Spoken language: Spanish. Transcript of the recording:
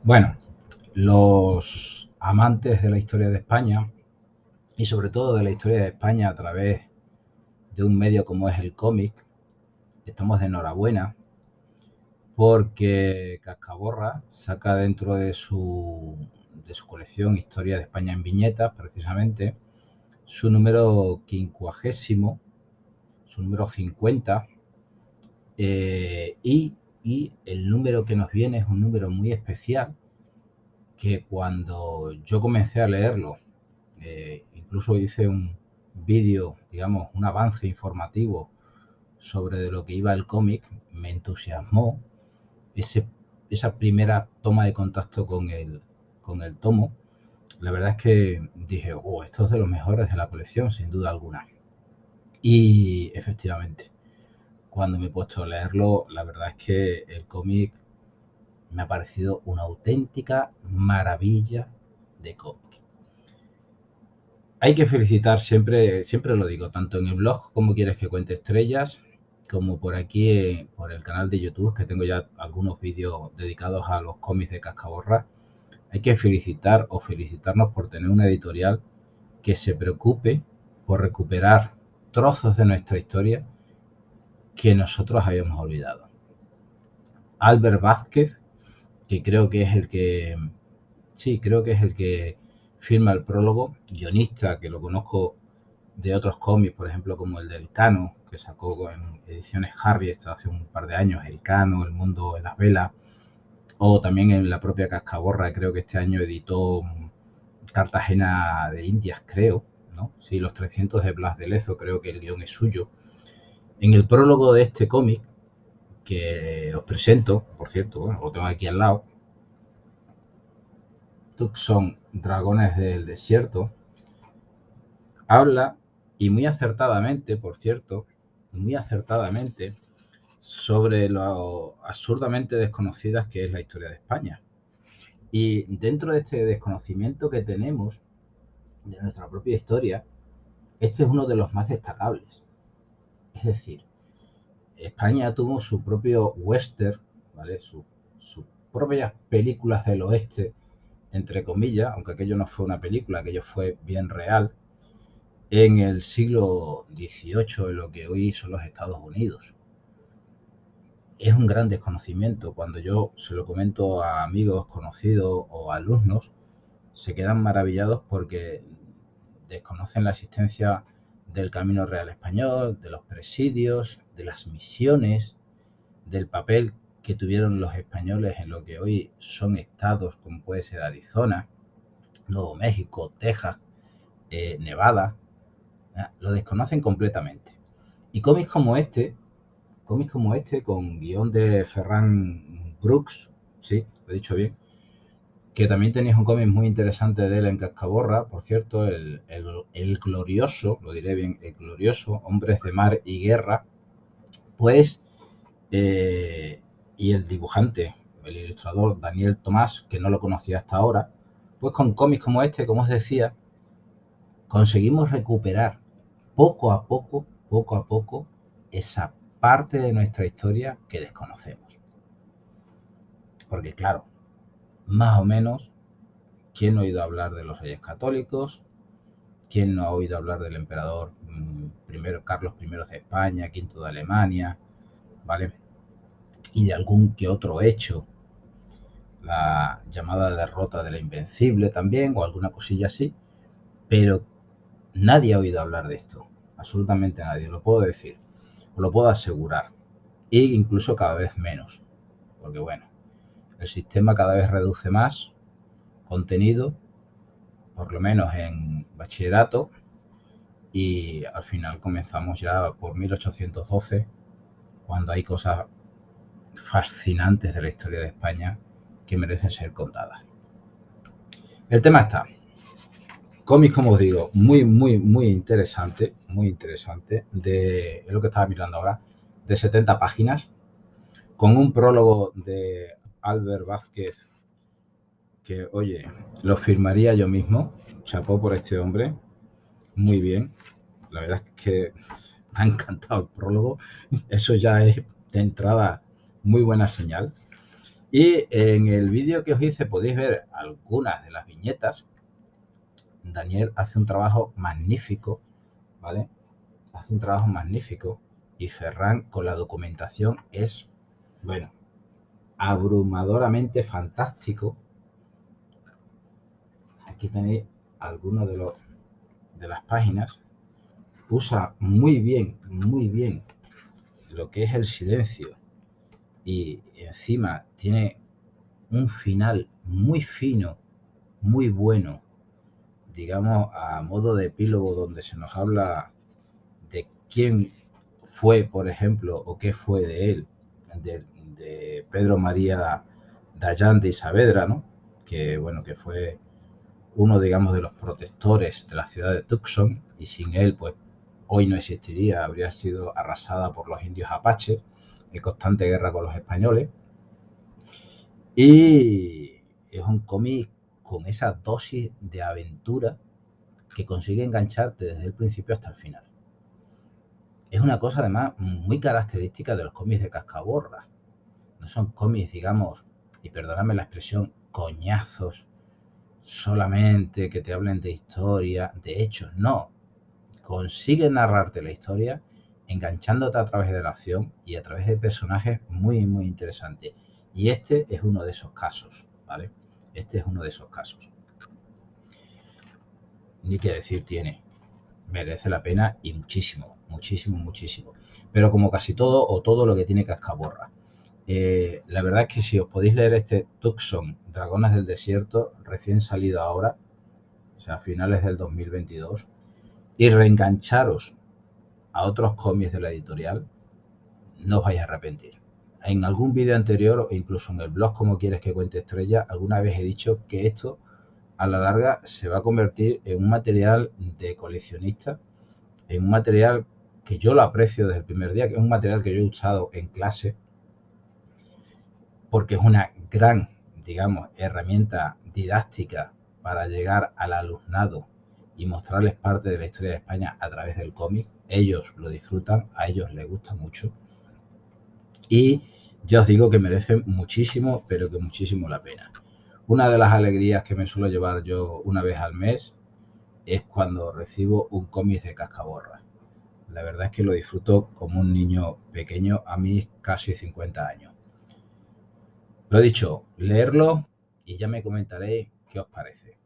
Bueno, los amantes de la historia de España y sobre todo de la historia de España a través de un medio como es el cómic, estamos de enhorabuena porque Cascaborra saca dentro de su colección Historia de España en viñetas, precisamente, su número 50, su número 50, y el número que nos viene es un número muy especial que cuando yo comencé a leerlo, incluso hice un vídeo, digamos, un avance informativo sobre de lo que iba el cómic, me entusiasmó ese, esa primera toma de contacto con el tomo. La verdad es que dije, oh, esto es de los mejores de la colección, sin duda alguna. Y efectivamente, cuando me he puesto a leerlo, la verdad es que el cómic me ha parecido una auténtica maravilla de cómic. Hay que felicitar siempre, siempre lo digo, tanto en el blog como quieres que cuente estrellas, como por aquí, por el canal de YouTube, que tengo ya algunos vídeos dedicados a los cómics de Cascaborra. Hay que felicitar o felicitarnos por tener una editorial que se preocupe por recuperar trozos de nuestra historia que nosotros habíamos olvidado. Albert Vázquez, que creo que es el que, sí, creo que es el que firma el prólogo, guionista, que lo conozco de otros cómics, por ejemplo, como el del Cano, que sacó en ediciones Harry hace un par de años, el Cano, El mundo en las velas, o también en la propia Cascaborra, creo que este año editó Cartagena de Indias, creo, ¿no? Sí, Los 300 de Blas de Lezo, creo que el guión es suyo. En el prólogo de este cómic, que os presento, por cierto, bueno, lo tengo aquí al lado, Tucson, Dragones del Desierto, habla, y muy acertadamente, por cierto, muy acertadamente, sobre lo absurdamente desconocidas que es la historia de España. Y dentro de este desconocimiento que tenemos de nuestra propia historia, este es uno de los más destacables. Es decir, España tuvo su propio western, ¿vale? Sus propias películas del oeste, entre comillas, aunque aquello no fue una película, aquello fue bien real, en el siglo XVIII, en lo que hoy son los Estados Unidos. Es un gran desconocimiento. Cuando yo se lo comento a amigos, conocidos o alumnos, se quedan maravillados porque desconocen la existencia del Camino Real Español, de los presidios, de las misiones, del papel que tuvieron los españoles en lo que hoy son estados como puede ser Arizona, Nuevo México, Texas, Nevada. Lo desconocen completamente. Y cómics como este, con guión de Ferran Brooks, sí, lo he dicho bien, que también tenéis un cómic muy interesante de él en Cascaborra, por cierto, el glorioso, lo diré bien, el glorioso, Hombres de Mar y Guerra, pues, y el dibujante, el ilustrador Daniel Tomás, que no lo conocía hasta ahora, pues con cómics como este, como os decía, conseguimos recuperar poco a poco, esa parte de nuestra historia que desconocemos. Porque claro, más o menos, ¿quién no ha oído hablar de los Reyes Católicos? ¿Quién no ha oído hablar del emperador primero Carlos I de España, V de Alemania, ¿vale? Y de algún que otro hecho, la llamada derrota de la Invencible también, o alguna cosilla así, pero nadie ha oído hablar de esto, absolutamente nadie, lo puedo decir, os lo puedo asegurar, e incluso cada vez menos, porque bueno, el sistema cada vez reduce más contenido, por lo menos en bachillerato, y al final comenzamos ya por 1812, cuando hay cosas fascinantes de la historia de España que merecen ser contadas. El tema está, cómics, como os digo, muy interesante, es lo que estaba mirando ahora, de 70 páginas, con un prólogo de Albert Vázquez, que, oye, lo firmaría yo mismo, chapó por este hombre, muy bien, la verdad es que me ha encantado el prólogo, eso ya es de entrada muy buena señal. Y en el vídeo que os hice podéis ver algunas de las viñetas. Daniel hace un trabajo magnífico, ¿vale? Hace un trabajo magnífico y Ferran con la documentación es, bueno, abrumadoramente fantástico. Aquí tenéis algunos de las páginas. Usa muy bien lo que es el silencio y encima tiene un final muy fino, muy bueno, digamos a modo de epílogo donde se nos habla de quién fue, por ejemplo, o qué fue de él, de Pedro María Dallán de Saavedra, ¿no? Que bueno, que fue uno, digamos, de los protectores de la ciudad de Tucson, y sin él, pues hoy no existiría, habría sido arrasada por los indios apaches, en constante guerra con los españoles. Y es un cómic con esa dosis de aventura que consigue engancharte desde el principio hasta el final. Es una cosa además muy característica de los cómics de Cascaborra. No son cómics, digamos, y perdóname la expresión, coñazos, solamente que te hablen de historia, de hechos, no. Consigue narrarte la historia enganchándote a través de la acción y a través de personajes muy interesantes. Y este es uno de esos casos, ¿vale? Este es uno de esos casos. Ni que decir tiene. Merece la pena y muchísimo. Pero como casi todo o todo lo que tiene Cascaborra. La verdad es que si os podéis leer este Tucson, Dragones del Desierto, recién salido ahora, o sea, a finales del 2022, y reengancharos a otros cómics de la editorial, no os vais a arrepentir. En algún vídeo anterior o incluso en el blog Como quieres que cuente estrella, alguna vez he dicho que esto a la larga se va a convertir en un material de coleccionista, en un material que yo lo aprecio desde el primer día, que es un material que yo he usado en clase, porque es una gran, digamos, herramienta didáctica para llegar al alumnado y mostrarles parte de la historia de España a través del cómic. Ellos lo disfrutan, a ellos les gusta mucho. Y ya os digo que merecen muchísimo, pero que muchísimo la pena. Una de las alegrías que me suelo llevar yo una vez al mes es cuando recibo un cómic de Cascaborra. La verdad es que lo disfruto como un niño pequeño a mis casi 50 años. Lo dicho, leerlo y ya me comentaréis qué os parece.